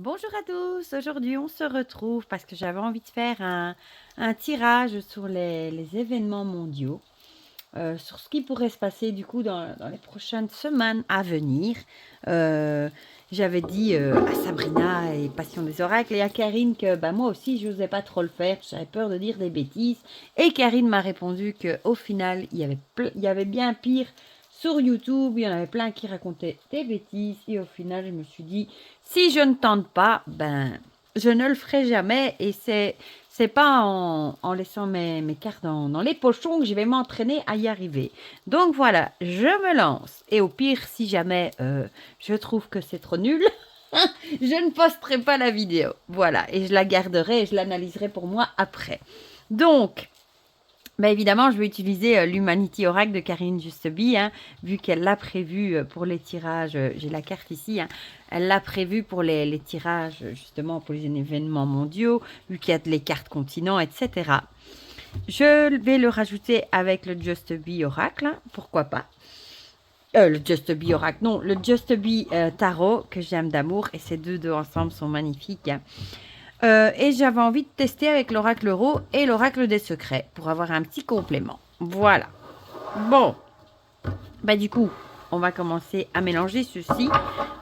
Bonjour à tous, aujourd'hui on se retrouve parce que j'avais envie de faire un tirage sur les événements mondiaux, sur ce qui pourrait se passer du coup dans les prochaines semaines à venir. Euh, J'avais dit à Sabrina et Passion des Oracles et à Karine que moi aussi je n'osais pas trop le faire, j'avais peur de dire des bêtises. Et Karine m'a répondu qu'au final il y avait bien pire. Sur YouTube, il y en avait plein qui racontaient des bêtises et au final, je me suis dit, si je ne tente pas, je ne le ferai jamais et c'est pas en laissant mes cartes dans les pochons que je vais m'entraîner à y arriver. Donc voilà, je me lance et au pire, si jamais je trouve que c'est trop nul, je ne posterai pas la vidéo. Voilà, et je la garderai et je l'analyserai pour moi après. Donc, évidemment, je vais utiliser l'Humanity Oracle de Karine Justeby, hein, vu qu'elle l'a prévu pour les tirages. J'ai la carte ici. Hein, elle l'a prévu pour les tirages, justement, pour les événements mondiaux, vu qu'il y a les cartes continents, etc. Je vais le rajouter avec le Justeby Oracle, hein, pourquoi pas. Le Justeby Oracle, non, le Justeby Tarot, que j'aime d'amour, et ces deux ensemble sont magnifiques. Hein. Et j'avais envie de tester avec l'oracle Euro et l'oracle des secrets pour avoir un petit complément. Voilà. Bon. Du coup, on va commencer à mélanger ceci.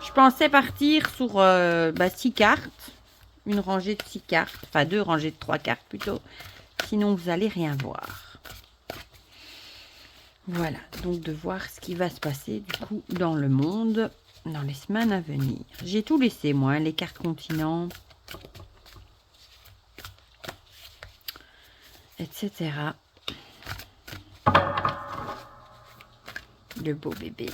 Je pensais partir sur 6 cartes. Une rangée de 6 cartes. Enfin, 2 rangées de 3 cartes plutôt. Sinon, vous allez rien voir. Voilà. Donc, de voir ce qui va se passer du coup dans le monde dans les semaines à venir. J'ai tout laissé, moi. Les cartes continents. Etc. Le beau bébé.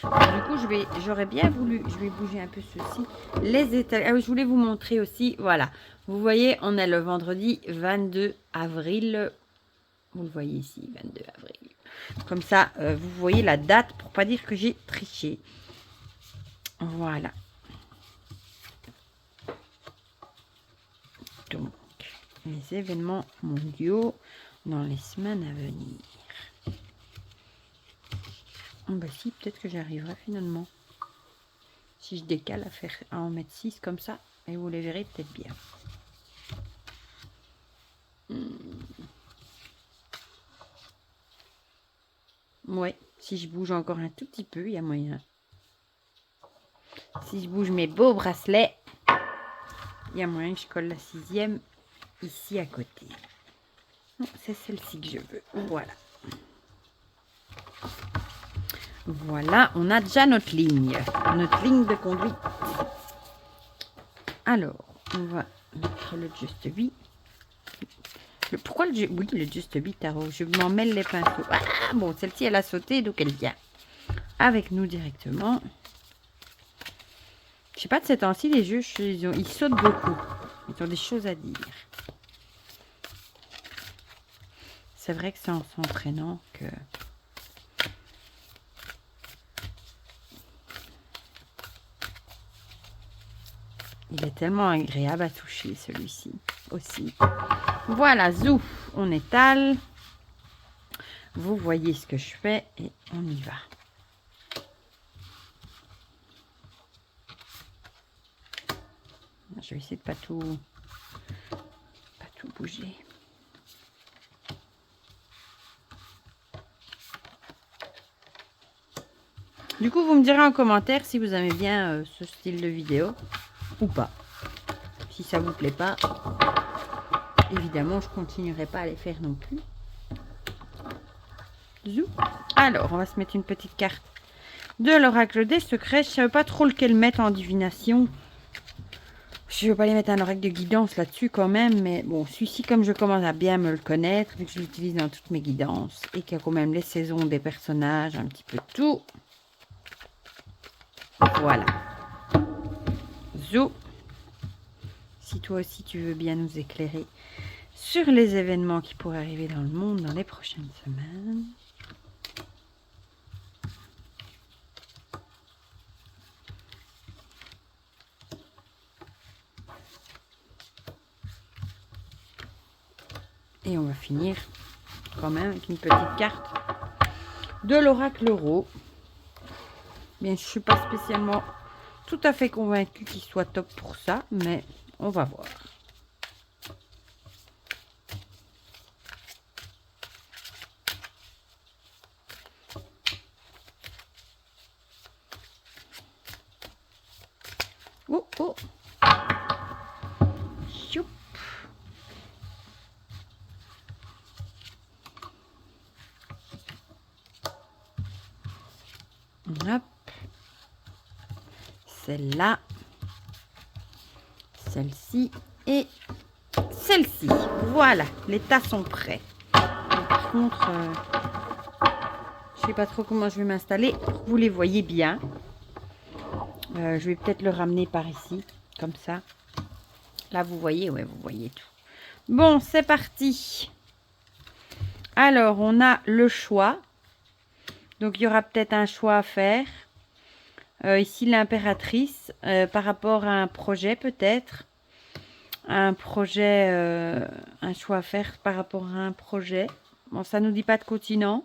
Du coup, j'aurais bien voulu, je vais bouger un peu ceci. Les étals. Ah oui, je voulais vous montrer aussi. Voilà. Vous voyez, on est le vendredi 22 avril. Vous le voyez ici, 22 avril. Comme ça, vous voyez la date pour pas dire que j'ai triché. Voilà. Donc, les événements mondiaux dans les semaines à venir. Si, peut-être que j'arriverai finalement. Si je décale à en mettre 6 comme ça, et vous les verrez peut-être bien. Ouais, si je bouge encore un tout petit peu, il y a moyen. Si je bouge mes beaux bracelets, il y a moyen que je colle la 6e ici à côté. C'est celle-ci que je veux. Voilà. Voilà, on a déjà notre ligne de conduite. Alors, on va mettre le Justeby. Pourquoi le Justeby Tarot? Je m'en mêle les pinceaux. Ah, bon, celle-ci, elle a sauté, donc elle vient avec nous directement. Je sais pas, de ces temps-ci, les jeux, ils sautent beaucoup. Ils ont des choses à dire. C'est vrai que c'est en s'entraînant que... Il est tellement agréable à toucher, celui-ci, aussi. Voilà, zouf, on étale. Vous voyez ce que je fais et on y va. Je vais essayer de pas tout bouger. Du coup, vous me direz en commentaire si vous aimez bien ce style de vidéo ou pas. Si ça vous plaît pas, évidemment, je continuerai pas à les faire non plus. Zou. Alors, on va se mettre une petite carte de l'oracle des secrets. Je ne savais pas trop lequel mettre en divination. Je ne vais pas les mettre un oracle de guidance là-dessus quand même. Mais bon, celui-ci, comme je commence à bien me le connaître, vu que je l'utilise dans toutes mes guidances et qu'il y a quand même les saisons des personnages, un petit peu tout. Voilà. Zou. Si toi aussi tu veux bien nous éclairer sur les événements qui pourraient arriver dans le monde dans les prochaines semaines. Et on va finir quand même avec une petite carte de l'oracle Euro. Bien, je ne suis pas spécialement tout à fait convaincue qu'il soit top pour ça, mais on va voir. Oh, oh. Choup. Hop. Celle-là. Celle-ci et celle-ci. Voilà, les tas sont prêts. Par contre, je sais pas trop comment je vais m'installer. Vous les voyez bien. Je vais peut-être le ramener par ici, comme ça. Là, vous voyez, ouais, vous voyez tout. Bon, c'est parti. Alors, on a le choix. Donc, il y aura peut-être un choix à faire. Ici, l'impératrice, par rapport à un projet, peut-être. Un projet, un choix à faire par rapport à un projet. Bon, ça nous dit pas de continent.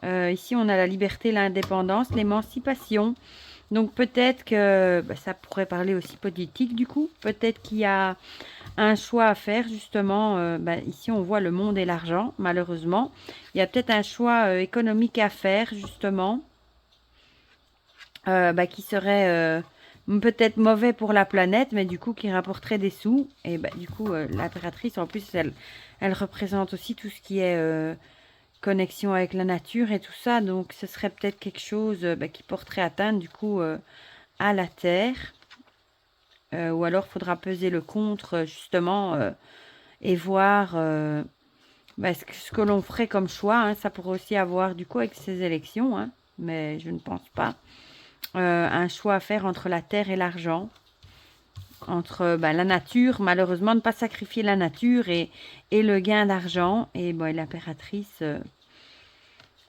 Ici, on a la liberté, l'indépendance, l'émancipation. Donc, peut-être que ça pourrait parler aussi politique, du coup. Peut-être qu'il y a un choix à faire, justement. Ici, on voit le monde et l'argent, malheureusement. Il y a peut-être un choix économique à faire, justement, qui serait peut-être mauvais pour la planète, mais du coup, qui rapporterait des sous. Et du coup, l'impératrice, en plus, elle représente aussi tout ce qui est connexion avec la nature et tout ça. Donc, ce serait peut-être quelque chose qui porterait atteinte, du coup, à la Terre. Ou alors, il faudra peser le contre, justement, et voir ce que l'on ferait comme choix. Hein. Ça pourrait aussi avoir, du coup, avec ces élections, hein, mais je ne pense pas. Un choix à faire entre la terre et l'argent. Entre la nature, malheureusement, ne pas sacrifier la nature et le gain d'argent. Et l'impératrice,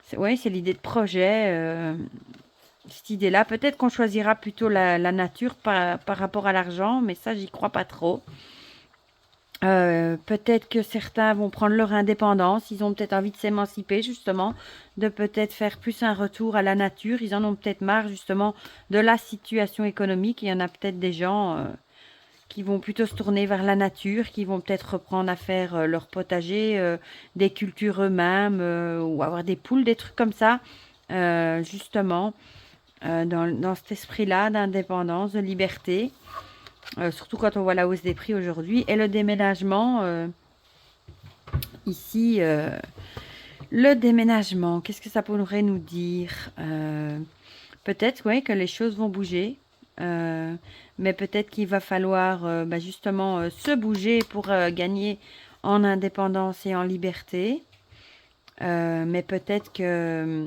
c'est l'idée de projet. Cette idée-là, peut-être qu'on choisira plutôt la nature par rapport à l'argent, mais ça, j'y crois pas trop. Peut-être que certains vont prendre leur indépendance, ils ont peut-être envie de s'émanciper justement, de peut-être faire plus un retour à la nature, ils en ont peut-être marre justement de la situation économique, il y en a peut-être des gens qui vont plutôt se tourner vers la nature, qui vont peut-être reprendre à faire leur potager, des cultures eux-mêmes, ou avoir des poules, des trucs comme ça, justement, dans cet esprit-là d'indépendance, de liberté. Surtout quand on voit la hausse des prix aujourd'hui. Et le déménagement, ici, le déménagement, qu'est-ce que ça pourrait nous dire? Peut-être que les choses vont bouger. Mais peut-être qu'il va falloir justement se bouger pour gagner en indépendance et en liberté. Mais peut-être que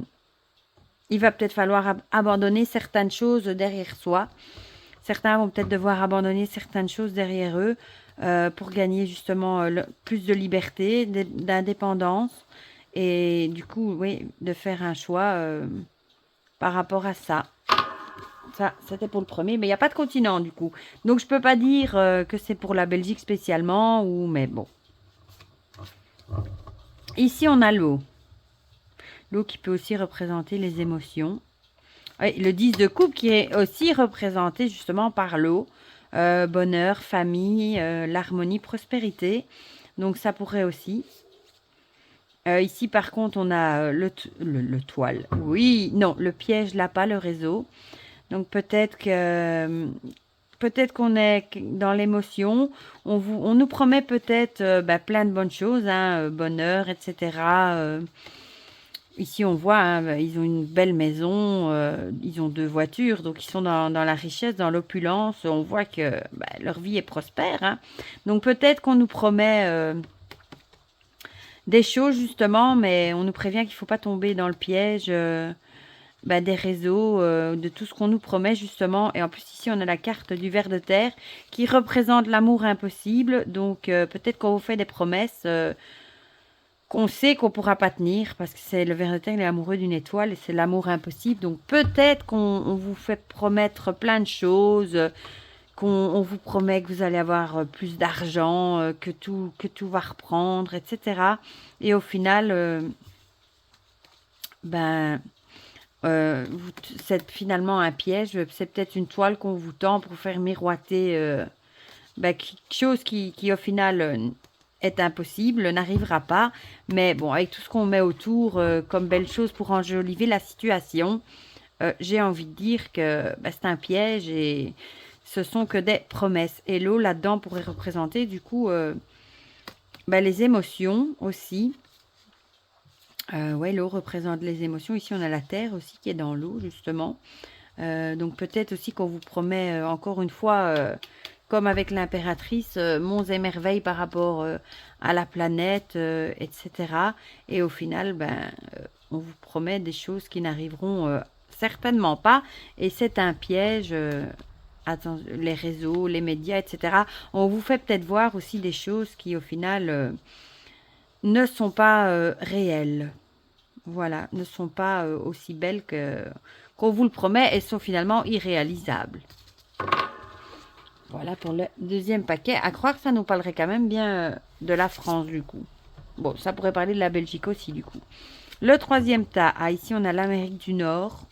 il va peut-être falloir abandonner certaines choses derrière soi. Certains vont peut-être devoir abandonner certaines choses derrière eux pour gagner justement plus de liberté, d'indépendance. Et du coup, oui, de faire un choix par rapport à ça. Ça, c'était pour le premier, mais il n'y a pas de continent du coup. Donc je peux pas dire que c'est pour la Belgique spécialement, mais bon. Ici, on a l'eau. L'eau qui peut aussi représenter les émotions. Oui, le 10 de coupe qui est aussi représenté justement par l'eau. Bonheur, famille, l'harmonie, prospérité. Donc ça pourrait aussi. Ici par contre on a le toile. Oui, non, le piège là pas, le réseau. Donc peut-être qu'on est dans l'émotion. On nous promet peut-être plein de bonnes choses, hein, bonheur, etc. Ici, on voit, hein, ils ont une belle maison, ils ont 2 voitures, donc ils sont dans la richesse, dans l'opulence. On voit que leur vie est prospère. Hein. Donc peut-être qu'on nous promet des choses, justement, mais on nous prévient qu'il ne faut pas tomber dans le piège des réseaux, de tout ce qu'on nous promet, justement. Et en plus, ici, on a la carte du ver de terre qui représente l'amour impossible. Donc peut-être qu'on vous fait des promesses qu'on sait qu'on pourra pas tenir parce que c'est le ver de terre, il est amoureux d'une étoile et c'est l'amour impossible. Donc peut-être qu'on vous fait promettre plein de choses, qu'on vous promet que vous allez avoir plus d'argent, que tout va reprendre, etc. Et au final, c'est finalement un piège. C'est peut-être une toile qu'on vous tend pour faire miroiter quelque chose qui au final est impossible, n'arrivera pas. Mais bon, avec tout ce qu'on met autour comme belle chose pour enjoliver la situation, j'ai envie de dire que c'est un piège et ce sont que des promesses. Et l'eau là-dedans pourrait représenter du coup les émotions aussi. Ouais, l'eau représente les émotions. Ici, on a la terre aussi qui est dans l'eau, justement. Donc peut-être aussi qu'on vous promet encore une fois, comme avec l'impératrice, monts et merveilles par rapport à la planète, etc. Et au final, on vous promet des choses qui n'arriveront certainement pas. Et c'est un piège. Les réseaux, les médias, etc. On vous fait peut-être voir aussi des choses qui, au final, ne sont pas réelles. Voilà, ne sont pas aussi belles qu'on vous le promet et sont finalement irréalisables. Voilà pour le deuxième paquet. À croire que ça nous parlerait quand même bien de la France du coup. Bon, ça pourrait parler de la Belgique aussi du coup. Le troisième tas, ici on a l'Amérique du Nord.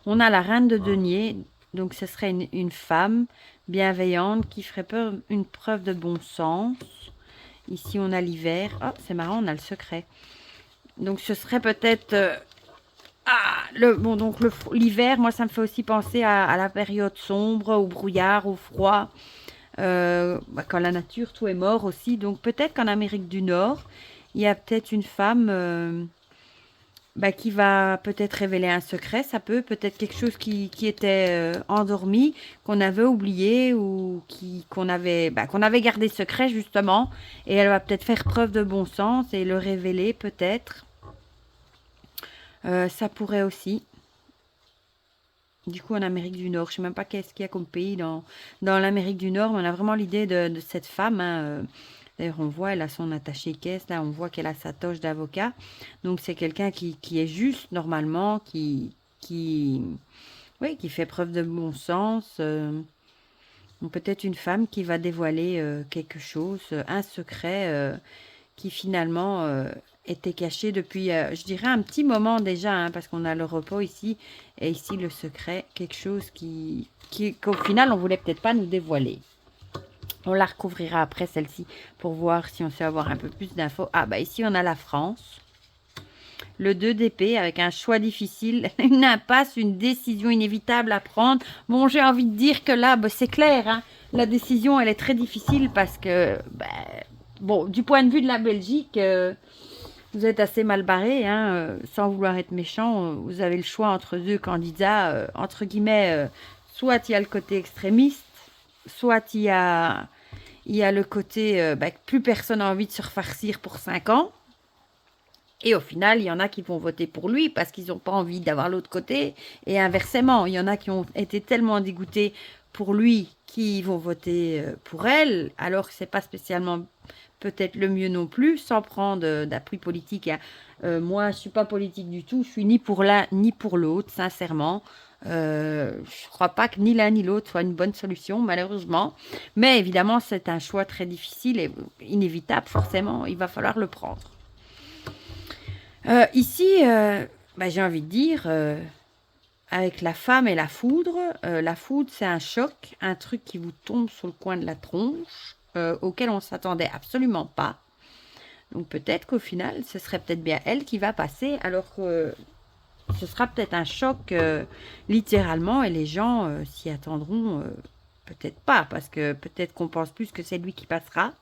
On a la reine de denier. Donc ce serait une femme bienveillante qui ferait une preuve de bon sens. Ici on a l'hiver. Oh, c'est marrant, on a le secret. Donc ce serait peut-être l'hiver, moi ça me fait aussi penser à la période sombre, au brouillard, au froid, quand la nature tout est mort aussi. Donc peut-être qu'en Amérique du Nord, il y a peut-être une femme qui va peut-être révéler un secret. Ça peut-être quelque chose qui était endormi, qu'on avait oublié ou qu'on avait gardé secret justement. Et elle va peut-être faire preuve de bon sens et le révéler peut-être. Ça pourrait aussi. Du coup, en Amérique du Nord, je ne sais même pas qu'est-ce qu'il y a comme pays dans l'Amérique du Nord, mais on a vraiment l'idée de cette femme. Hein. D'ailleurs, on voit, elle a son attaché-caisse, là, on voit qu'elle a sa toche d'avocat. Donc, c'est quelqu'un qui est juste, normalement, oui, qui fait preuve de bon sens. Peut-être une femme qui va dévoiler quelque chose, un secret qui finalement était caché depuis, je dirais, un petit moment déjà, hein, parce qu'on a le repos ici, et ici le secret, quelque chose qu'au final, on voulait peut-être pas nous dévoiler. On la recouvrira après, celle-ci, pour voir si on sait avoir un peu plus d'infos. Ah, ici, on a la France. Le 2 d'épée, avec un choix difficile, une impasse, une décision inévitable à prendre. Bon, j'ai envie de dire que là, c'est clair, hein, la décision, elle est très difficile parce que, bon, du point de vue de la Belgique, vous êtes assez mal barré, hein, sans vouloir être méchant. Vous avez le choix entre deux candidats, entre guillemets, soit il y a le côté extrémiste, soit il y a le côté que plus personne n'a envie de se refarcir pour 5 ans. Et au final, il y en a qui vont voter pour lui parce qu'ils n'ont pas envie d'avoir l'autre côté. Et inversement, il y en a qui ont été tellement dégoûtés pour lui qui vont voter pour elle, alors que c'est pas spécialement peut-être le mieux non plus, sans prendre d'appui politique. Hein. Moi, je suis pas politique du tout. Je suis ni pour l'un ni pour l'autre, sincèrement. Je crois pas que ni l'un ni l'autre soit une bonne solution, malheureusement. Mais évidemment, c'est un choix très difficile et inévitable, forcément. Il va falloir le prendre. Ici, j'ai envie de dire, avec la femme et la foudre c'est un choc, un truc qui vous tombe sur le coin de la tronche, auquel on ne s'attendait absolument pas. Donc peut-être qu'au final, ce serait peut-être bien elle qui va passer, alors que ce sera peut-être un choc littéralement, et les gens s'y attendront peut-être pas, parce que peut-être qu'on pense plus que c'est lui qui passera.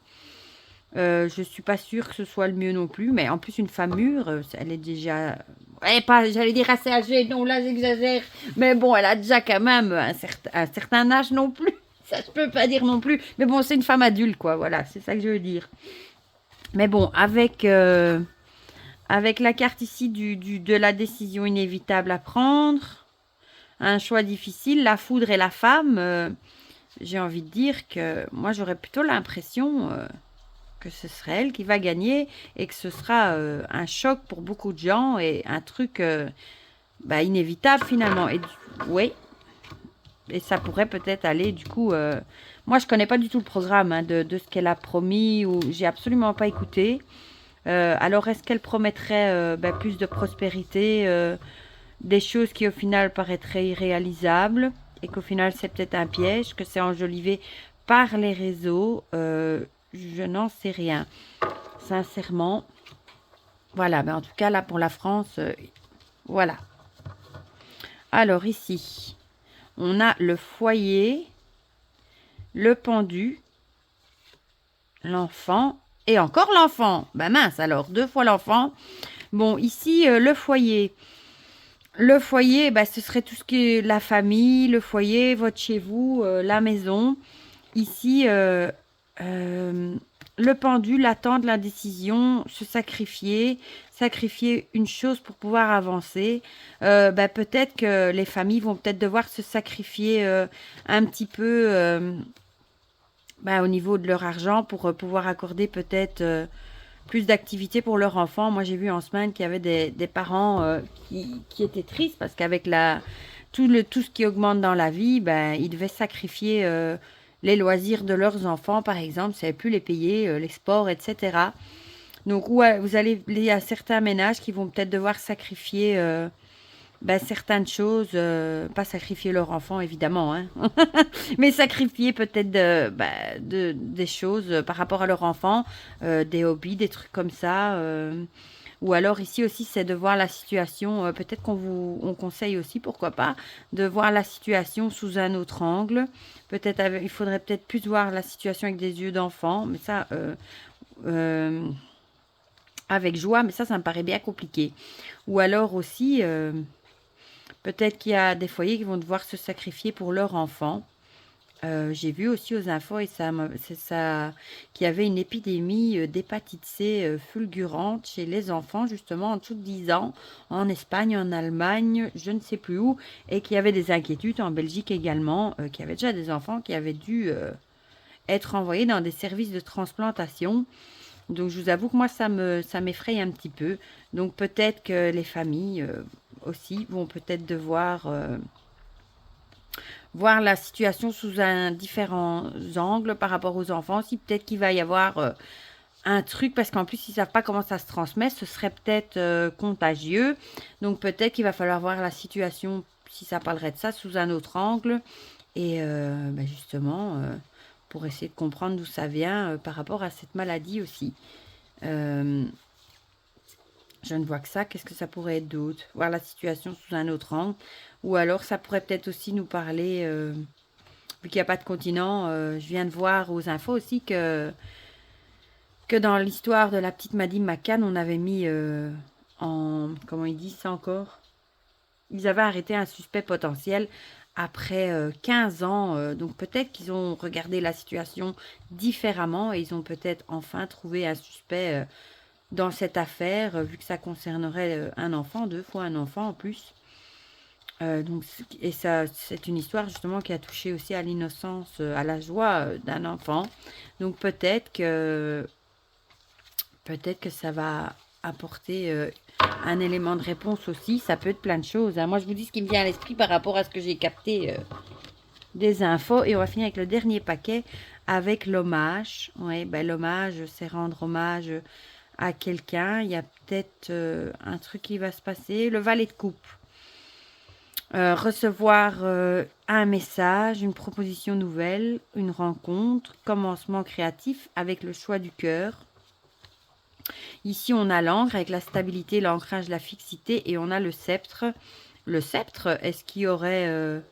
Je suis pas sûre que ce soit le mieux non plus, mais en plus une femme mûre, elle est déjà, pas, j'allais dire assez âgée, non là j'exagère, mais bon, elle a déjà quand même un certain âge non plus, ça je peux pas dire non plus, mais bon, c'est une femme adulte quoi, voilà, c'est ça que je veux dire. Mais bon, avec la carte ici de la décision inévitable à prendre, un choix difficile, la foudre et la femme, j'ai envie de dire que moi j'aurais plutôt l'impression que ce serait elle qui va gagner et que ce sera un choc pour beaucoup de gens et un truc inévitable finalement. Et oui, et ça pourrait peut-être aller du coup. Moi, je connais pas du tout le programme hein, de ce qu'elle a promis ou j'ai absolument pas écouté. Alors, est-ce qu'elle promettrait plus de prospérité, des choses qui au final paraîtraient irréalisables et qu'au final c'est peut-être un piège, que c'est enjolivé par les réseaux? Je n'en sais rien, sincèrement. Voilà, mais en tout cas là pour la France, voilà. Alors ici, on a le foyer, le pendu, l'enfant et encore l'enfant. Ben mince alors, 2 fois l'enfant. Bon, ici, le foyer. Le foyer, bah, ce serait tout ce qui est la famille, le foyer, votre chez vous, la maison. Ici, le pendule, attendre la décision, se sacrifier, sacrifier une chose pour pouvoir avancer. Bah, peut-être que les familles vont peut-être devoir se sacrifier un petit peu bah, au niveau de leur argent pour pouvoir accorder peut-être plus d'activités pour leur enfant. Moi, j'ai vu en semaine qu'il y avait des parents qui étaient tristes parce qu'avec tout ce qui augmente dans la vie, ben, ils devaient sacrifier les loisirs de leurs enfants, par exemple, ils ne savaient plus les payer, les sports, etc. Donc, ouais, il y a certains ménages qui vont peut-être devoir sacrifier certaines choses, pas sacrifier leur enfant évidemment, hein, mais sacrifier peut-être des choses par rapport à leur enfant, des hobbies, des trucs comme ça. Ou alors ici aussi, c'est de voir la situation, peut-être on conseille aussi, pourquoi pas, de voir la situation sous un autre angle. Peut-être il faudrait peut-être plus voir la situation avec des yeux d'enfant, mais ça, avec joie, mais ça me paraît bien compliqué. Ou alors aussi, peut-être qu'il y a des foyers qui vont devoir se sacrifier pour leur enfant. J'ai vu aussi aux infos et c'est ça qu'il y avait une épidémie d'hépatite C fulgurante chez les enfants, justement en dessous de 10 ans, en Espagne, en Allemagne, je ne sais plus où, et qu'il y avait des inquiétudes en Belgique également, qu'il y avait déjà des enfants qui avaient dû être envoyés dans des services de transplantation. Donc je vous avoue que moi ça m'effraie un petit peu. Donc peut-être que les familles aussi vont peut-être devoir voir la situation sous un différent angle par rapport aux enfants. Si peut-être qu'il va y avoir un truc, parce qu'en plus ils savent pas comment ça se transmet, ce serait peut-être contagieux. Donc peut-être qu'il va falloir voir la situation, si ça parlerait de ça, sous un autre angle. Et justement, pour essayer de comprendre d'où ça vient par rapport à cette maladie aussi. Je ne vois que ça. Qu'est-ce que ça pourrait être d'autre? Voir la situation sous un autre angle. Ou alors, ça pourrait peut-être aussi nous parler, vu qu'il n'y a pas de continent, je viens de voir aux infos aussi que dans l'histoire de la petite Maddy McCann, on avait mis comment ils disent ça encore? Ils avaient arrêté un suspect potentiel après 15 ans. Donc peut-être qu'ils ont regardé la situation différemment et ils ont peut-être enfin trouvé un suspect dans cette affaire, vu que ça concernerait un enfant, 2 fois un enfant en plus. Et ça, c'est une histoire justement qui a touché aussi à l'innocence, à la joie d'un enfant. Donc peut-être que ça va apporter un élément de réponse aussi. Ça peut être plein de choses, hein. Moi, je vous dis ce qui me vient à l'esprit par rapport à ce que j'ai capté des infos. Et on va finir avec le dernier paquet, avec l'hommage. Oui, l'hommage, c'est rendre hommage à quelqu'un. Il y a peut-être un truc qui va se passer. Le valet de coupe. Recevoir un message, une proposition nouvelle, une rencontre, commencement créatif avec le choix du cœur. Ici, on a l'encre avec la stabilité, l'ancrage, la fixité, et on a le sceptre. Le sceptre, est-ce qu'il y aurait...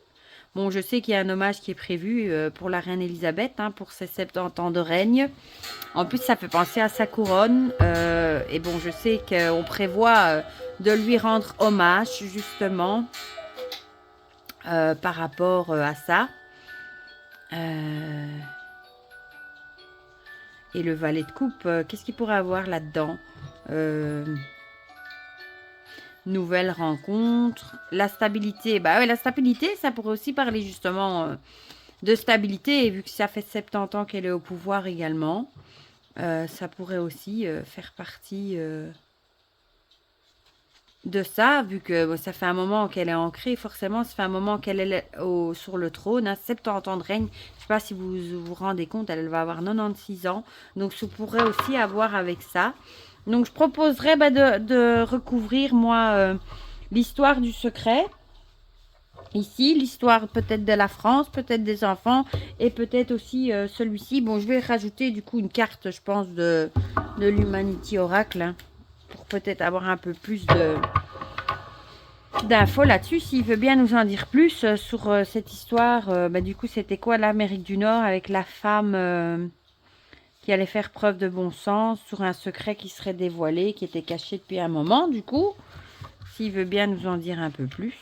Bon, je sais qu'il y a un hommage qui est prévu pour la reine Elisabeth, hein, pour ses 70 ans de règne. En plus, ça fait penser à sa couronne. Et bon, je sais qu'on prévoit de lui rendre hommage, justement, par rapport à ça. Et le valet de coupe, qu'est-ce qu'il pourrait avoir là-dedans? Nouvelle rencontre. La stabilité. Bah ouais, la stabilité, ça pourrait aussi parler justement de stabilité. Et vu que ça fait 70 ans qu'elle est au pouvoir également, ça pourrait aussi faire partie de ça, vu que ça fait un moment qu'elle est ancrée, forcément, ça fait un moment qu'elle est sur le trône, hein, 70 ans de règne. Je ne sais pas si vous vous rendez compte, elle va avoir 96 ans. Donc, ça pourrait aussi avoir avec ça. Donc, je proposerais de recouvrir, moi, l'histoire du secret. Ici, l'histoire peut-être de la France, peut-être des enfants et peut-être aussi celui-ci. Bon, je vais rajouter du coup une carte, je pense, de l'Humanity Oracle hein, pour peut-être avoir un peu plus d'infos là-dessus. S'il veut bien nous en dire plus sur cette histoire, du coup, c'était quoi l'Amérique du Nord avec la femme qui allait faire preuve de bon sens sur un secret qui serait dévoilé, qui était caché depuis un moment, du coup. S'il veut bien nous en dire un peu plus.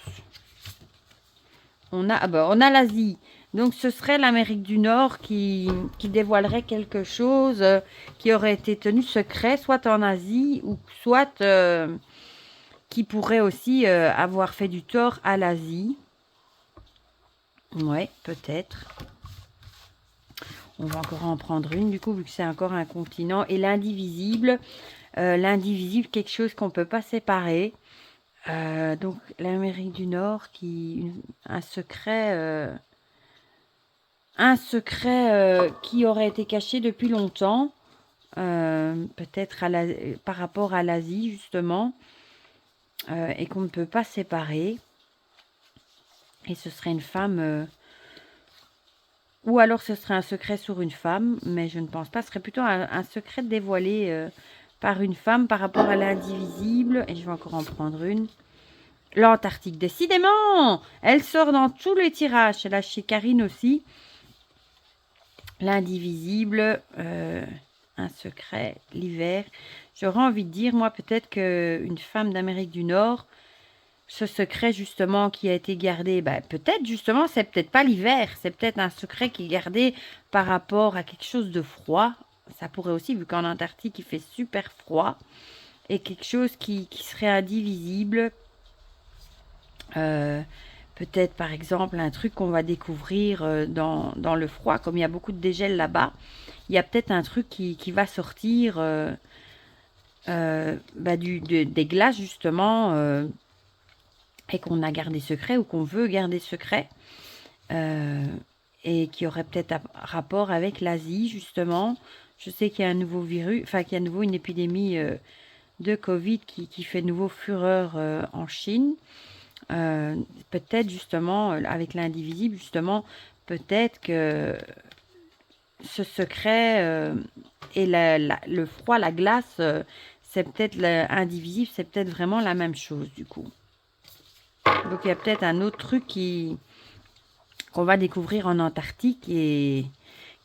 On a l'Asie. Donc, ce serait l'Amérique du Nord qui dévoilerait quelque chose qui aurait été tenu secret, soit en Asie, ou soit qui pourrait aussi avoir fait du tort à l'Asie. Ouais, peut-être. On va encore en prendre une, du coup, vu que c'est encore un continent. Et l'indivisible, quelque chose qu'on ne peut pas séparer. Donc, l'Amérique du Nord, un secret qui aurait été caché depuis longtemps, peut-être par rapport à l'Asie, justement, et qu'on ne peut pas séparer. Et ce serait une femme... ou alors ce serait un secret sur une femme, mais je ne pense pas. Ce serait plutôt un secret dévoilé par une femme par rapport à l'indivisible. Et je vais encore en prendre une. L'Antarctique, décidément, elle sort dans tous les tirages. C'est là chez Karine aussi. L'indivisible, un secret, l'hiver. J'aurais envie de dire, moi, peut-être qu'une femme d'Amérique du Nord, ce secret, justement, qui a été gardé, peut-être, justement, c'est peut-être pas l'hiver. C'est peut-être un secret qui est gardé par rapport à quelque chose de froid. Ça pourrait aussi, vu qu'en Antarctique, il fait super froid. Et quelque chose qui serait indivisible. Peut-être par exemple un truc qu'on va découvrir dans le froid, comme il y a beaucoup de dégel là-bas, il y a peut-être un truc qui va sortir des glaces justement et qu'on a gardé secret ou qu'on veut garder secret et qui aurait peut-être un rapport avec l'Asie justement. Je sais qu'il y a un nouveau virus, enfin qu'il y a à nouveau une épidémie de Covid qui fait nouveau fureur en Chine. Peut-être justement, avec l'indivisible, justement, peut-être que ce secret et le froid, la glace, c'est peut-être indivisible, c'est peut-être vraiment la même chose du coup. Donc il y a peut-être un autre truc qu'on va découvrir en Antarctique et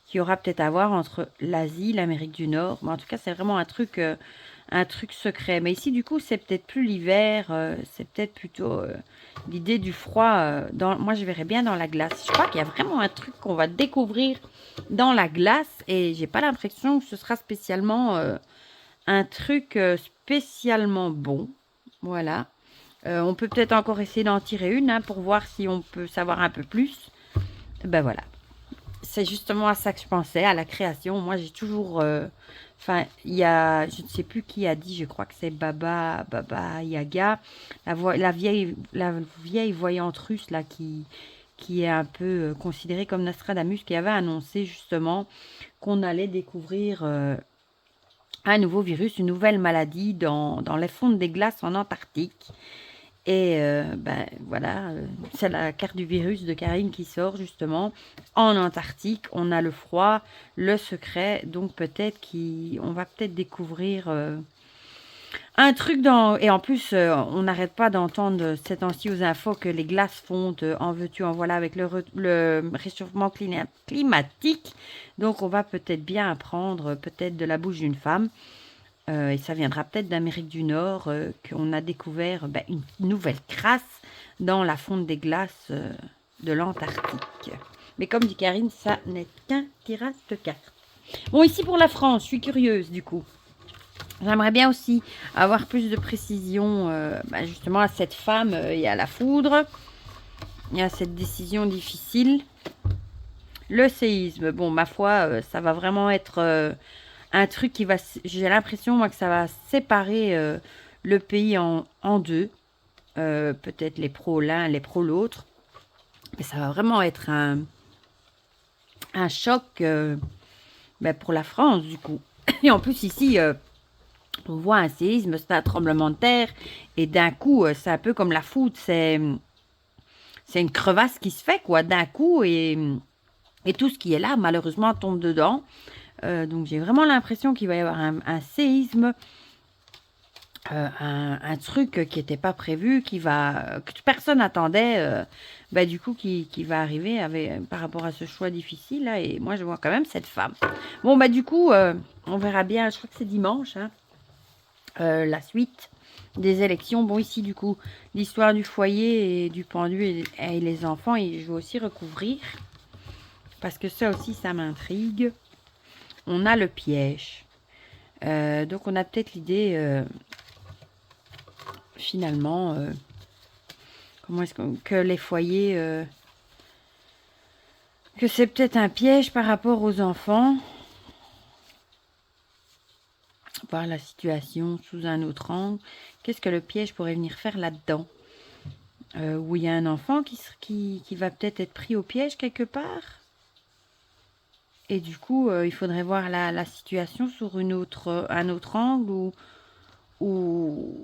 qui aura peut-être à voir entre l'Asie, l'Amérique du Nord. Mais en tout cas, c'est vraiment un truc secret. Mais ici, du coup, c'est peut-être plus l'hiver, c'est peut-être plutôt l'idée du froid. Moi, je verrais bien dans la glace. Je crois qu'il y a vraiment un truc qu'on va découvrir dans la glace et j'ai pas l'impression que ce sera spécialement un truc spécialement bon. Voilà. On peut peut-être encore essayer d'en tirer une hein, pour voir si on peut savoir un peu plus. Ben voilà. C'est justement à ça que je pensais, à la création. Moi, j'ai toujours... il y a... Je ne sais plus qui a dit, je crois que c'est Baba Yaga, la vieille voyante russe, là, qui est un peu considérée comme Nostradamus, qui avait annoncé, justement, qu'on allait découvrir un nouveau virus, une nouvelle maladie dans les fonds des glaces en Antarctique. Et voilà, c'est la carte du virus de Karine qui sort justement. En Antarctique, on a le froid, le secret. Donc peut-être on va peut-être découvrir un truc dans... Et en plus, on n'arrête pas d'entendre ces temps-ci aux infos que les glaces fondent en veux-tu, en voilà, avec le réchauffement climatique. Donc on va peut-être bien apprendre, peut-être de la bouche d'une femme. Et ça viendra peut-être d'Amérique du Nord, qu'on a découvert une nouvelle crasse dans la fonte des glaces de l'Antarctique. Mais comme dit Karine, ça n'est qu'un tirage de cartes. Bon, ici pour la France, je suis curieuse du coup. J'aimerais bien aussi avoir plus de précision justement à cette femme et à la foudre. Il y a cette décision difficile. Le séisme, bon, ma foi, ça va vraiment être... un truc qui va, j'ai l'impression moi que ça va séparer le pays en deux, peut-être les pros l'un, les pros l'autre, mais ça va vraiment être un choc pour la France du coup. Et en plus ici, On voit un séisme, c'est un tremblement de terre, et d'un coup, c'est un peu comme la foudre, c'est une crevasse qui se fait, quoi, d'un coup, et tout ce qui est là, malheureusement, tombe dedans. Donc j'ai vraiment l'impression qu'il va y avoir un séisme, un truc qui n'était pas prévu, que personne n'attendait, du coup, qui va arriver par rapport à ce choix difficile là. Et moi, je vois quand même cette femme. Bon, du coup, on verra bien. Je crois que c'est dimanche, hein, la suite des élections. Bon, ici, du coup, l'histoire du foyer et du pendu et les enfants, et je vais aussi recouvrir parce que ça aussi, ça m'intrigue. On a le piège. Donc, on a peut-être l'idée. Finalement, comment est-ce que les foyers, que c'est peut-être un piège par rapport aux enfants, voir la situation sous un autre angle. Qu'est-ce que le piège pourrait venir faire là-dedans? Où il y a un enfant qui va peut-être être pris au piège quelque part. Et du coup, il faudrait voir la situation sur un autre angle où, où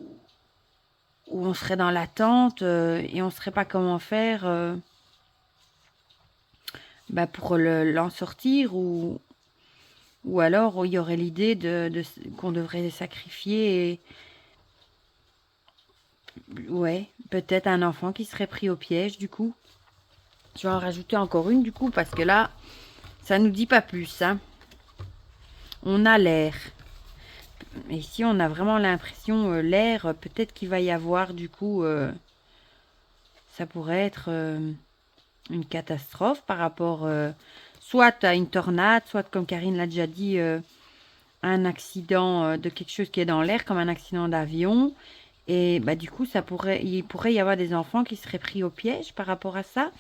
on serait dans l'attente et on ne saurait pas comment faire pour l'en sortir, ou alors il y aurait l'idée qu'on devrait sacrifier, ouais, peut-être un enfant qui serait pris au piège du coup. Je vais en rajouter encore une du coup parce que là, ça nous dit pas plus, hein. On a l'air. Et ici, on a vraiment l'impression, l'air, peut-être qu'il va y avoir du coup, ça pourrait être une catastrophe par rapport soit à une tornade, soit comme Karine l'a déjà dit, un accident de quelque chose qui est dans l'air, comme un accident d'avion. Et du coup, il pourrait y avoir des enfants qui seraient pris au piège par rapport à ça.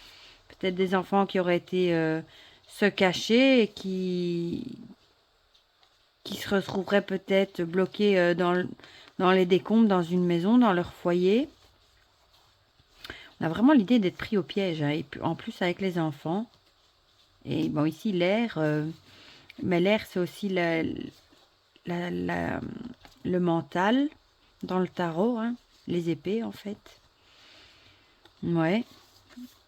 Peut-être des enfants qui auraient été se cacher et qui se retrouveraient peut-être bloqués dans les décombres, dans une maison, dans leur foyer. On a vraiment l'idée d'être pris au piège, hein, et en plus avec les enfants. Et bon, ici, l'air, mais l'air, c'est aussi le mental dans le tarot, hein, les épées en fait. Ouais.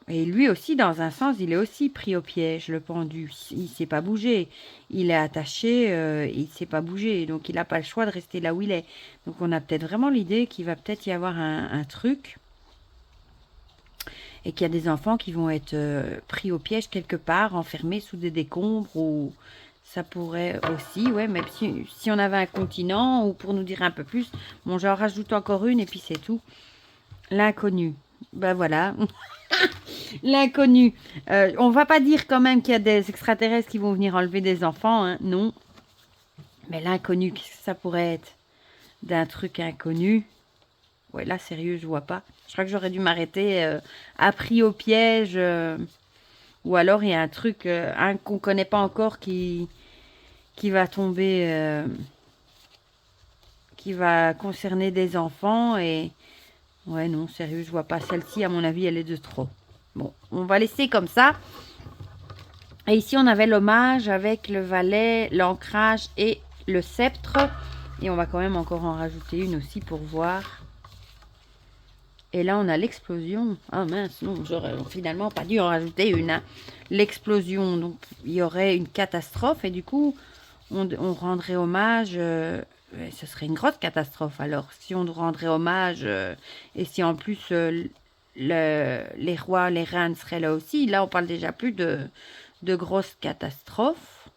Et lui aussi, dans un sens, il est aussi pris au piège, le pendu. Il ne sait pas bouger. Il est attaché, il ne sait pas bouger. Donc, il n'a pas le choix de rester là où il est. Donc, on a peut-être vraiment l'idée qu'il va peut-être y avoir un truc. Et qu'il y a des enfants qui vont être pris au piège quelque part, enfermés sous des décombres. Ou ça pourrait aussi, ouais, même si on avait un continent, ou pour nous dire un peu plus. Bon, j'en rajoute encore une et puis c'est tout. L'inconnu. Voilà. L'inconnu. On va pas dire quand même qu'il y a des extraterrestres qui vont venir enlever des enfants, hein, non. Mais l'inconnu, qu'est-ce que ça pourrait être d'un truc inconnu? Ouais, là, sérieux, je vois pas. Je crois que j'aurais dû m'arrêter appris au piège. Ou alors, il y a un truc qu'on connaît pas encore qui va tomber, qui va concerner des enfants. Et ouais, non, sérieux, je vois pas. Celle-ci, à mon avis, elle est de trop. Bon, on va laisser comme ça. Et ici, on avait l'hommage avec le valet, l'ancrage et le sceptre. Et on va quand même encore en rajouter une aussi pour voir. Et là, on a l'explosion. Ah mince, non, j'aurais finalement pas dû en rajouter une, hein. L'explosion, donc il y aurait une catastrophe. Et du coup, on rendrait hommage. Ce serait une grosse catastrophe. Alors, si on rendrait hommage, et si en plus les rois, les reines seraient là aussi, là, on parle déjà plus de grosses catastrophes.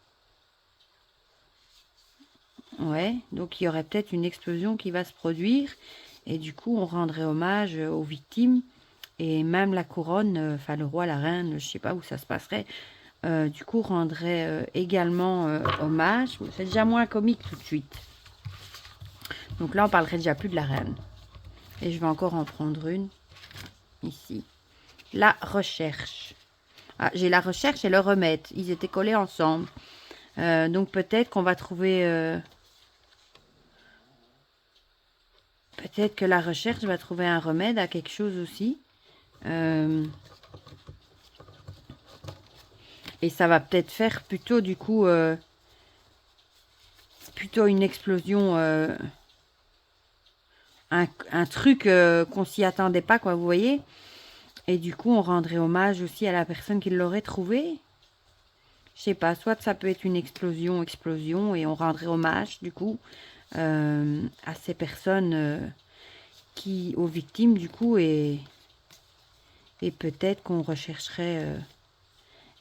Ouais, donc il y aurait peut-être une explosion qui va se produire. Et du coup, on rendrait hommage aux victimes. Et même la couronne, enfin le roi, la reine, je sais pas où ça se passerait, du coup, rendrait également hommage. C'est déjà moins comique tout de suite. Donc là, on parlerait déjà plus de la reine. Et je vais encore en prendre une. Ici. La recherche. Ah, j'ai la recherche et le remède. Ils étaient collés ensemble. Donc peut-être qu'on va trouver... peut-être que la recherche va trouver un remède à quelque chose aussi. Et ça va peut-être faire plutôt plutôt une explosion, un truc qu'on s'y attendait pas, quoi, vous voyez. Et du coup, on rendrait hommage aussi à la personne qui l'aurait trouvé. Je sais pas, soit ça peut être une explosion, et on rendrait hommage, du coup, à ces personnes aux victimes, du coup, et peut-être qu'on rechercherait,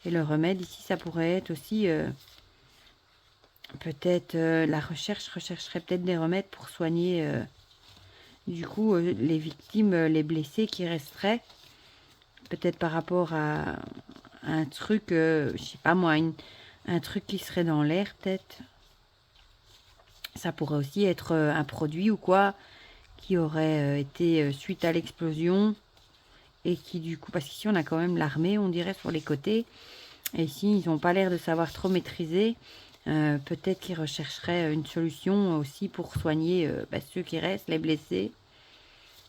et le remède ici, ça pourrait être aussi, peut-être, la rechercherait peut-être des remèdes pour soigner, du coup, les victimes, les blessés qui resteraient, peut-être par rapport à un truc, je sais pas moi, un truc qui serait dans l'air, peut-être. Ça pourrait aussi être un produit ou quoi, qui aurait été suite à l'explosion, et qui du coup, parce qu'ici on a quand même l'armée, on dirait, sur les côtés, et ici ils n'ont pas l'air de savoir trop maîtriser. Peut-être qu'ils rechercheraient une solution aussi pour soigner ceux qui restent, les blessés.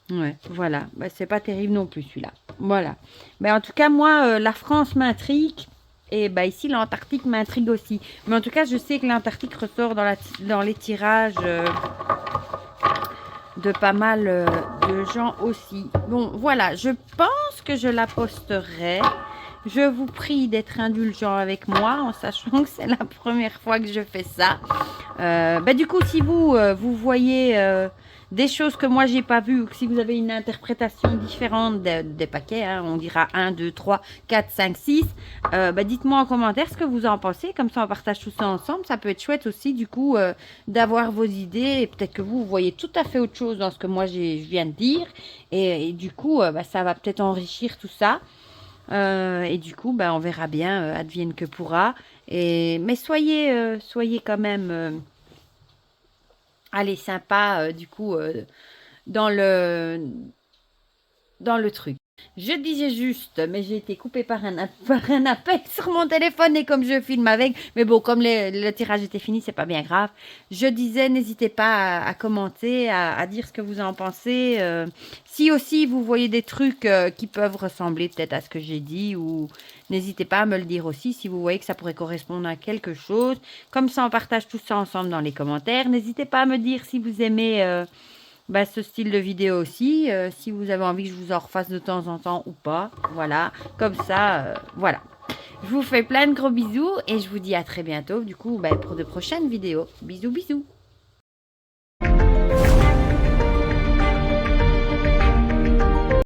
Ouais, voilà. C'est pas terrible non plus, celui-là. Voilà. Mais en tout cas, moi, la France m'intrigue. Et ici, l'Antarctique m'intrigue aussi. Mais en tout cas, je sais que l'Antarctique ressort dans les tirages de pas mal de gens aussi. Bon, voilà. Je pense que je la posterai. Je vous prie d'être indulgent avec moi, en sachant que c'est la première fois que je fais ça. Du coup, si vous voyez des choses que moi j'ai pas vues, ou que si vous avez une interprétation différente des paquets, hein, on dira 1, 2, 3, 4, 5, 6, dites-moi en commentaire ce que vous en pensez, comme ça on partage tout ça ensemble. Ça peut être chouette aussi du coup d'avoir vos idées, et peut-être que vous voyez tout à fait autre chose dans ce que moi je viens de dire, et du coup ça va peut-être enrichir tout ça. Et du coup, on verra bien, advienne que pourra. Mais soyez quand même, allez, sympa, du coup, dans le, dans le truc. Je disais juste, mais j'ai été coupée par un appel sur mon téléphone, et comme je filme avec, mais bon, comme le tirage était fini, c'est pas bien grave. Je disais, n'hésitez pas à commenter, à dire ce que vous en pensez. Si aussi vous voyez des trucs qui peuvent ressembler peut-être à ce que j'ai dit, ou n'hésitez pas à me le dire aussi si vous voyez que ça pourrait correspondre à quelque chose. Comme ça, on partage tout ça ensemble dans les commentaires. N'hésitez pas à me dire si vous aimez ce style de vidéo aussi, si vous avez envie que je vous en refasse de temps en temps ou pas. Voilà, comme ça, voilà. Je vous fais plein de gros bisous et je vous dis à très bientôt, du coup, pour de prochaines vidéos. Bisous, bisous.